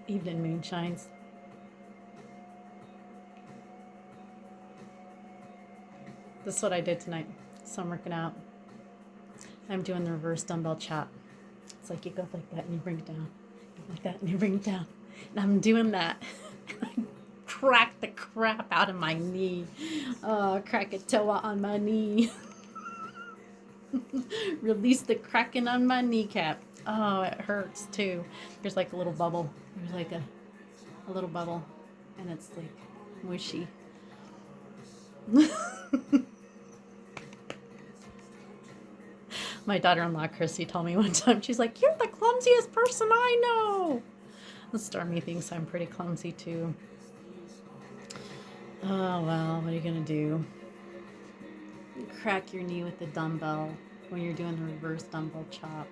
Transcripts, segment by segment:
Evening moonshines. This is what I did tonight. So I'm working out. I'm doing the reverse dumbbell chop. It's like you go like that and you bring it down. You go like that and you bring it down. And I'm doing that. I crack the crap out of my knee. Oh, Krakatoa on my knee. Release the cracking on my kneecap. Oh, it hurts too. There's like a little bubble. There's like a little bubble. And it's like mushy. My daughter-in-law Chrissy told me one time, she's like, "You're the clumsiest person I know." Stormy thinks I'm pretty clumsy too. Oh well, what are you gonna do? You crack your knee with the dumbbell when you're doing the reverse dumbbell chop.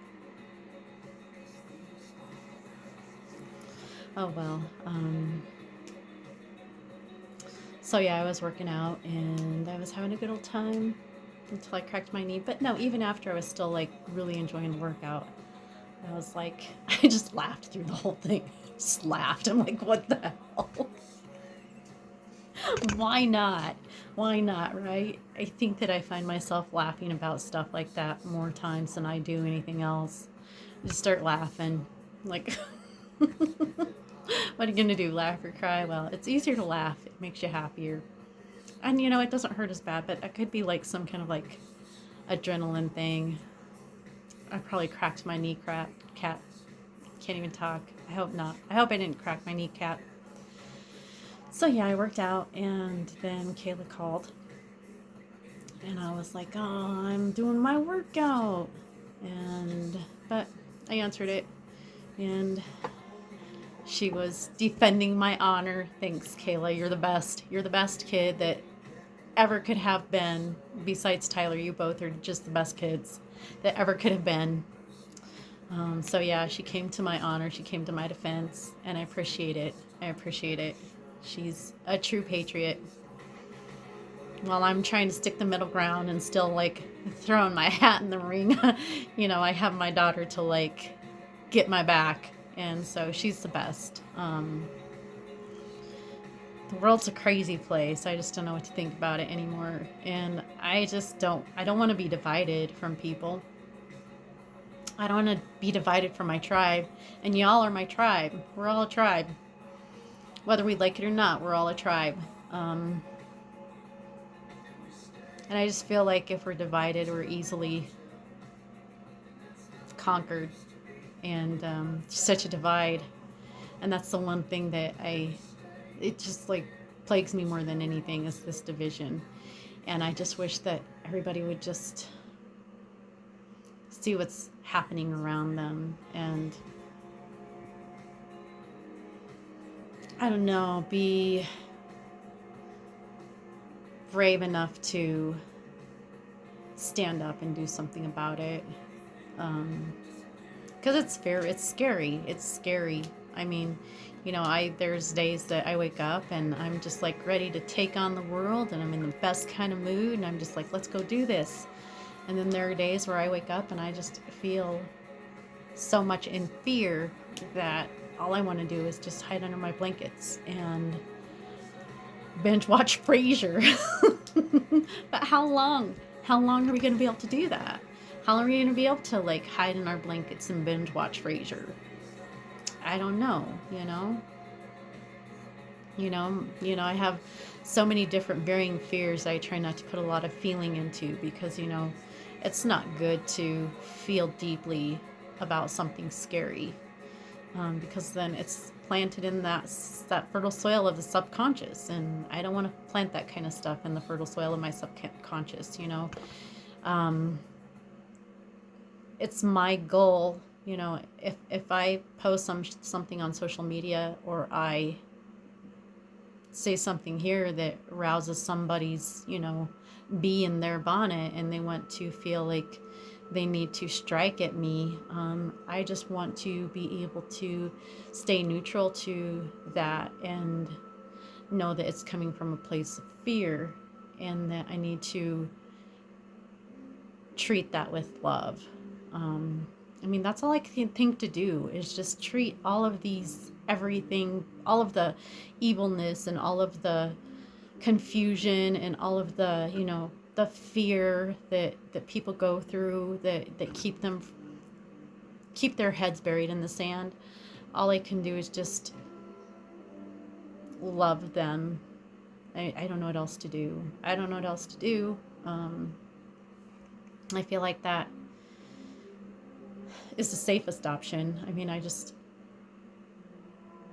Oh well. So yeah, I was working out and I was having a good old time until I cracked my knee. But no, even after I was still like really enjoying the workout. I was like, I just laughed through the whole thing. Just laughed. I'm like, what the hell? Why not? Why not, right? I think that I find myself laughing about stuff like that more times than I do anything else. I just start laughing. Like, what are you going to do? Laugh or cry? Well, it's easier to laugh. It makes you happier. And, it doesn't hurt as bad, but it could be like some kind of like adrenaline thing. I probably cracked my kneecap. Can't even talk. I hope not. I hope I didn't crack my kneecap. So yeah, I worked out and then Kayla called. And I was like, "Oh, I'm doing my workout." But I answered it and she was defending my honor. "Thanks, Kayla. You're the best. You're the best kid that ever could have been. Besides Tyler, you both are just the best kids that ever could have been." So yeah, she came to my honor. She came to my defense, and I appreciate it. I appreciate it. She's a true patriot. While I'm trying to stick the middle ground and still like throwing my hat in the ring, I have my daughter to like get my back, and so she's the best. The world's a crazy place. I just don't know what to think about it anymore, and I just don't. I don't want to be divided from people. I don't want to be divided from my tribe, and y'all are my tribe. We're all a tribe, whether we like it or not. We're all a tribe. Um, and I just feel like if we're divided, we're easily conquered, and such a divide. And that's the one thing that it just like plagues me more than anything is this division. And I just wish that everybody would just see what's happening around them and, I don't know, be brave enough to stand up and do something about it. Because it's scary. It's scary. I mean, there's days that I wake up and I'm just like ready to take on the world and I'm in the best kind of mood and I'm just like, let's go do this. And then there are days where I wake up and I just feel so much in fear that all I want to do is just hide under my blankets and binge watch Frasier. But how long? How long are we going to be able to do that? How long are we going to be able to like hide in our blankets and binge watch Frasier? I don't know, I have so many different varying fears I try not to put a lot of feeling into because, it's not good to feel deeply about something scary because then it's planted in that fertile soil of the subconscious, and I don't want to plant that kind of stuff in the fertile soil of my subconscious. Um, it's my goal. If I post something on social media or I say something here that rouses somebody's bee in their bonnet and they want to feel like they need to strike at me. I just want to be able to stay neutral to that and know that it's coming from a place of fear and that I need to treat that with love. I mean, that's all I can think to do is just treat all of these, everything, all of the evilness and all of the confusion and all of the, the fear that people go through that keep their heads buried in the sand. All I can do is just love them. I don't know what else to do. I don't know what else to do. I feel like that is the safest option. I mean, I just,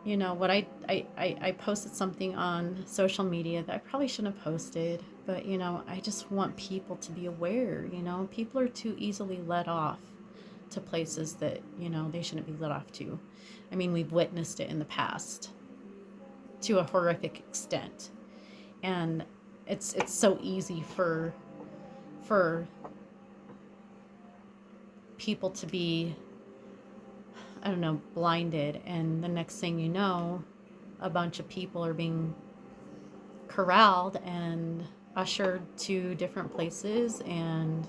what I posted something on social media that I probably shouldn't have posted, but, I just want people to be aware, people are too easily led off to places that, they shouldn't be led off to. I mean, we've witnessed it in the past to a horrific extent. And it's so easy for people to be, I don't know, blinded, and the next thing you know, a bunch of people are being corralled and ushered to different places, and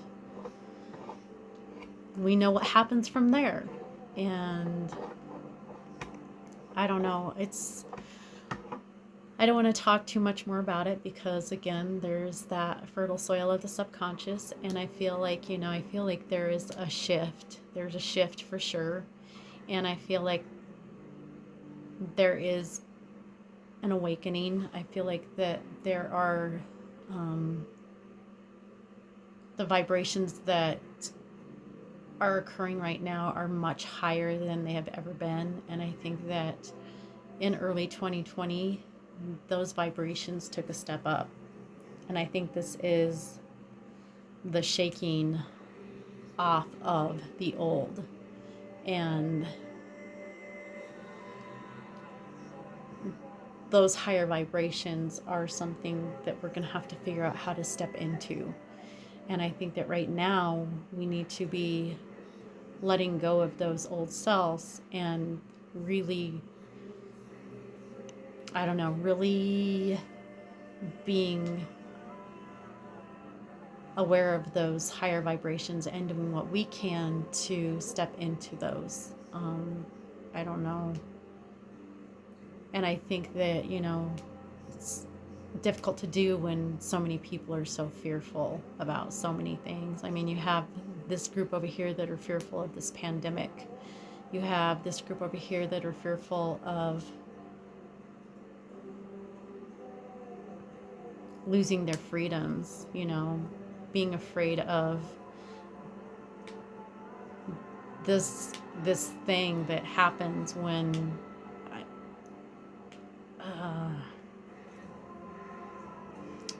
we know what happens from there. And I don't know, I don't want to talk too much more about it because, again, there's that fertile soil of the subconscious, and I feel like, there is a shift. There's a shift for sure, and I feel like there is an awakening. I feel like that there are the vibrations that are occurring right now are much higher than they have ever been, and I think that in early 2020, those vibrations took a step up. And I think this is the shaking off of the old. And those higher vibrations are something that we're going to have to figure out how to step into. And I think that right now we need to be letting go of those old selves and really, I don't know, really being aware of those higher vibrations and doing what we can to step into those. I don't know. And I think that, it's difficult to do when so many people are so fearful about so many things. I mean, you have this group over here that are fearful of this pandemic. You have this group over here that are fearful of losing their freedoms, being afraid of this thing that happens when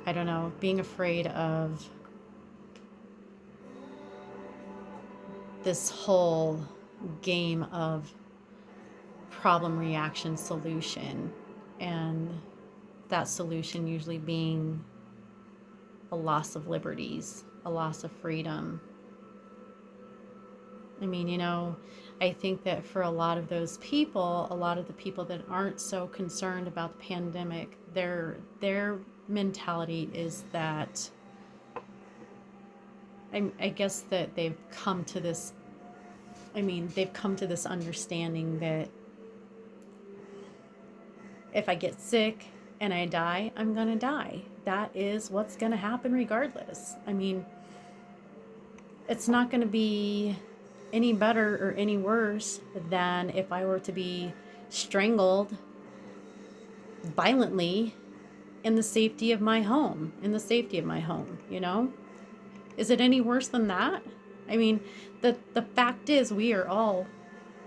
I don't know, being afraid of this whole game of problem, reaction, solution, and that solution usually being a loss of liberties, a loss of freedom. I mean, I think that for a lot of those people, a lot of the people that aren't so concerned about the pandemic, their mentality is that, I guess that they've come to this understanding that if I get sick and I die, I'm gonna die. That is what's gonna happen regardless. I mean, it's not gonna be any better or any worse than if I were to be strangled violently in the safety of my home, Is it any worse than that? I mean, the fact is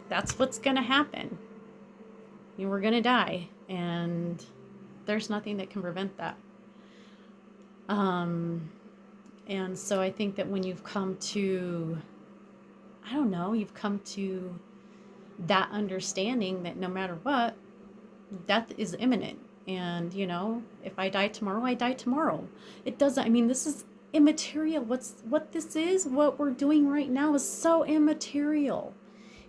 that's what's going to happen. We're going to die, and there's nothing that can prevent that. And so I think that when you've come to, you've come to that understanding that no matter what, death is imminent. And, if I die tomorrow, I die tomorrow. It doesn't, this is immaterial. What we're doing right now is so immaterial.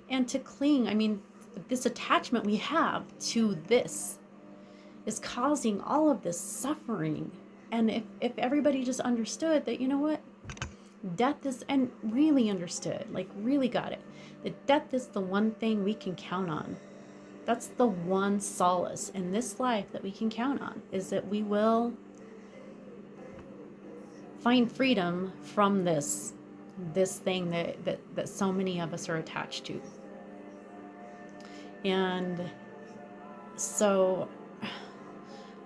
And to cling, this attachment we have to this is causing all of this suffering. And if everybody just understood that, Death is, and really understood, like really got it, that death is the one thing we can count on. That's the one solace in this life that we can count on, is that we will find freedom from this thing that so many of us are attached to. And so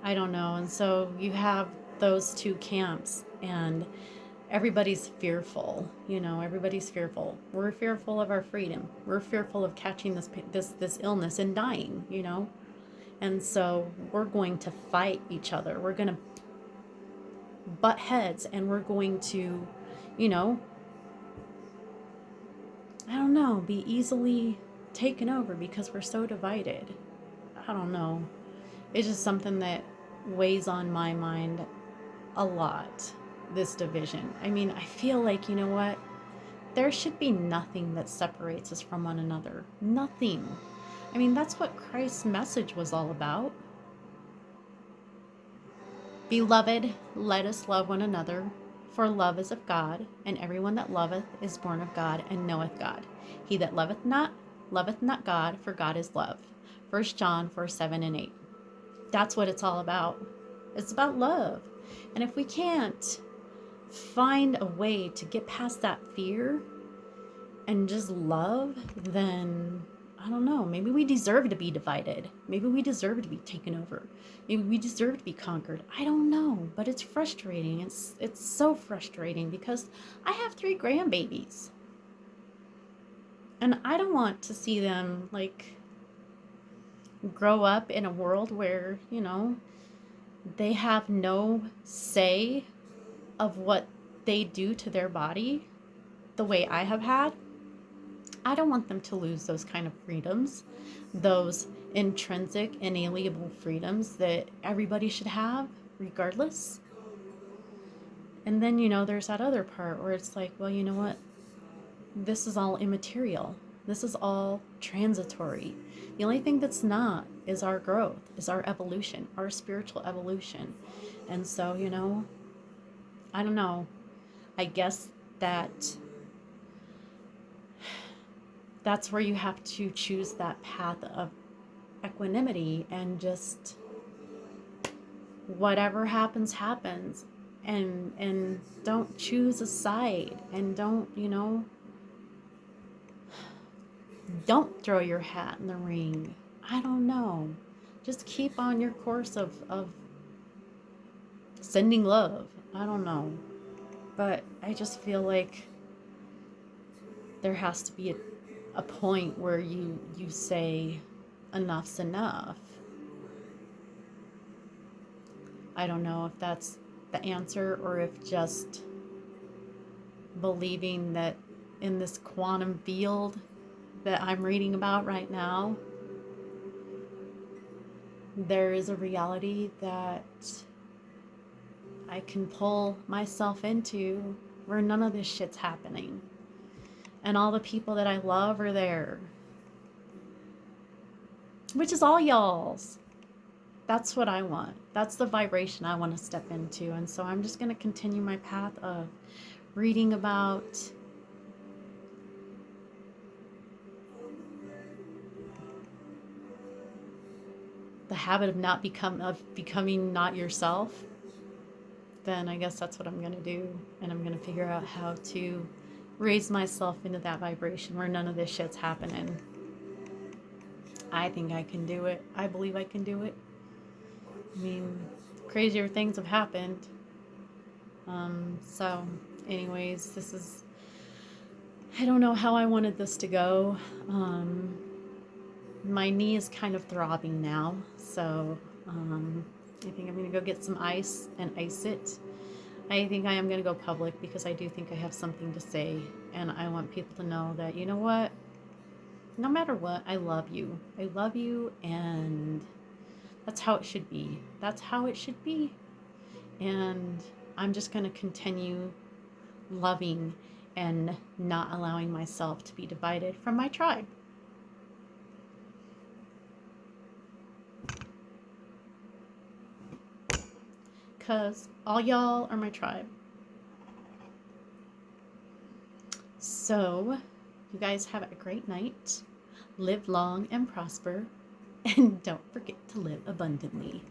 I don't know. And so you have those two camps, and everybody's fearful. Everybody's fearful. We're fearful of our freedom. We're fearful of catching this illness and dying. And so we're going to fight each other. We're going to butt heads, and we're going to, I don't know, be easily taken over because we're so divided. I don't know. It's just something that weighs on my mind a lot, this division. I mean, I feel like, you know what? There should be nothing that separates us from one another. Nothing. I mean, that's what Christ's message was all about. Beloved, let us love one another, for love is of God, and everyone that loveth is born of God and knoweth God. He that loveth not God, for God is love. 1 John 4:7-8. That's what it's all about. It's about love. And if we can't find a way to get past that fear and just love, then I don't know, maybe we deserve to be divided. Maybe we deserve to be taken over. Maybe we deserve to be conquered. I don't know, but it's frustrating. It's so frustrating because I have 3 grandbabies. And I don't want to see them grow up in a world where, they have no say of what they do to their body the way I have had. I don't want them to lose those kind of freedoms, those intrinsic, inalienable freedoms that everybody should have, regardless. And then, there's that other part where it's like, well, you know what? This is all immaterial. This is all transitory. The only thing that's not is our growth, is our evolution, our spiritual evolution. And so, I don't know. I guess that's where you have to choose that path of equanimity and just whatever happens, and don't choose a side, and don't throw your hat in the ring. I don't know. Just keep on your course of sending love. I don't know. But I just feel like there has to be a point where you say enough's enough. I don't know if that's the answer, or if just believing that in this quantum field that I'm reading about right now, there is a reality that I can pull myself into where none of this shit's happening. And all the people that I love are there. Which is all y'all's. That's what I want. That's the vibration I want to step into. And so I'm just going to continue my path of reading about the habit of becoming not yourself. Then I guess that's what I'm going to do. And I'm going to figure out how to raise myself into that vibration where none of this shit's happening. I think I can do it. I believe I can do it. I mean, crazier things have happened. So anyways, I don't know how I wanted this to go. My knee is kind of throbbing now. So I think I'm going to go get some ice and ice it. I think I am going to go public because I do think I have something to say. And I want people to know that, you know what? No matter what, I love you. I love you, and that's how it should be. That's how it should be. And I'm just going to continue loving and not allowing myself to be divided from my tribe. Because all y'all are my tribe. So, you guys have a great night. Live long and prosper. And don't forget to live abundantly.